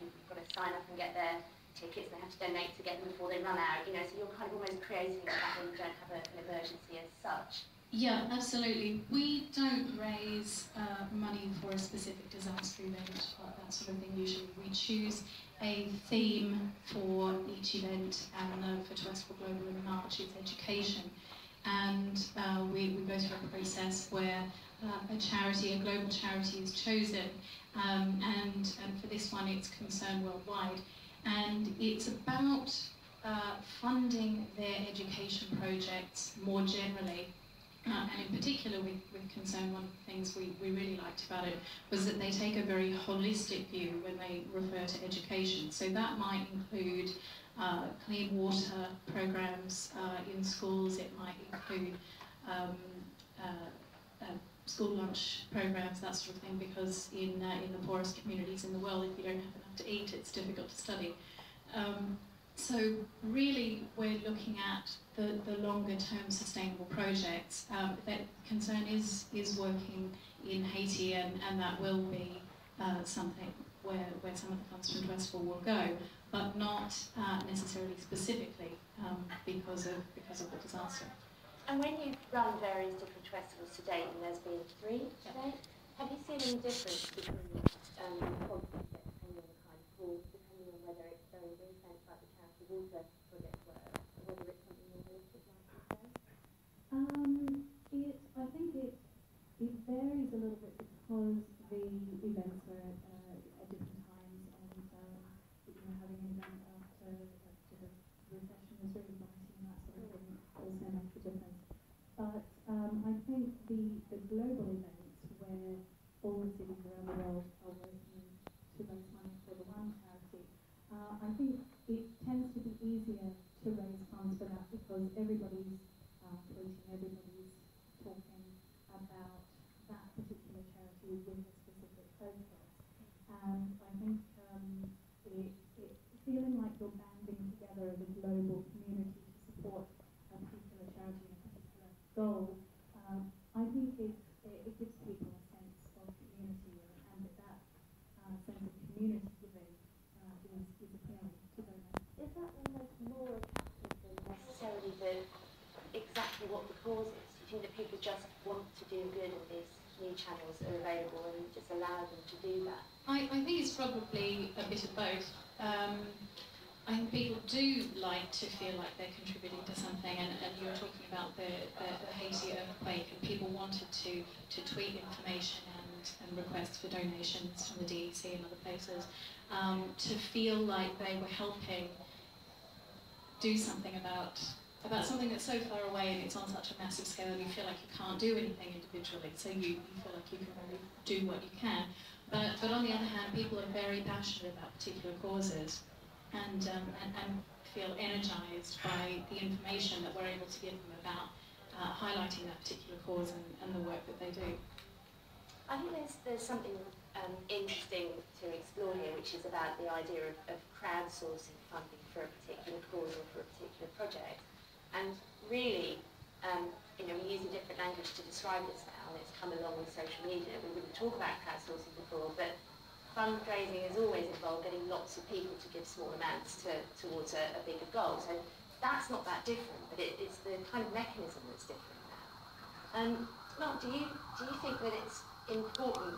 people have got to sign up and get their tickets, and they have to donate to get them before they run out, you know, so you're kind of almost creating that when you don't have an emergency as such. Yeah, absolutely. We don't raise money for a specific disaster event or that sort of thing usually. We choose a theme for each event, and for Westfall Global in March it's education. And we go through a process where a global charity is chosen, and for this one it's Concern Worldwide. And it's about funding their education projects more generally. And in particular with Concern, one of the things we really liked about it was that they take a very holistic view when they refer to education. So that might include clean water programs in schools, it might include school lunch programs, that sort of thing, because in the poorest communities in the world, if you don't have enough to eat, it's difficult to study. So really, we're looking at the longer-term sustainable projects. That Concern is working in Haiti, and that will be something where some of the funds from Westfall will go, but not necessarily specifically because of the disaster. And when you've run various different festivals to date, and there's been 3 to date, have you seen any difference between quality depending on the kind of cause, depending on whether it's very ring-fenced like the charity water project were, or whether it's something more holistic like you say? I think it varies a little bit because the events are at different times, and having an event after the recession was really mighty, and that sort of thing also makes a difference. But I think the global events where all the cities around the world are working to raise money for the one charity, I think it tends to be easier to raise funds for that because everybody's tweeting, everybody's talking about that particular charity with a specific focus. And I think feeling like you're banding together as a global community to support a particular charity and a particular goal, I think it gives people a sense of community, and that sense of community giving is appealing to donors. Is that almost more attractive than necessarily exactly what the cause is? Do you think that people just want to do good and these new channels are available and just allow them to do that? I think it's probably a bit of both. I think people do like to feel like they're contributing to something, and you were talking about the Haiti earthquake, and people wanted to tweet information and requests for donations from the DEC and other places to feel like they were helping do something about something that's so far away and it's on such a massive scale, and you feel like you can't do anything individually, so you feel like you can only do what you can. But on the other hand, people are very passionate about particular causes and feel energized by the information that we're able to give them about highlighting that particular cause and the work that they do. I think there's something interesting to explore here, which is about the idea of crowdsourcing funding for a particular cause or for a particular project. And really, we use a different language to describe this now, and it's come along with social media. We wouldn't talk about crowdsourcing before, but fundraising has always involved getting lots of people to give small amounts towards a bigger goal. So that's not that different, but it's the kind of mechanism that's different now. Mark, do you think that it's important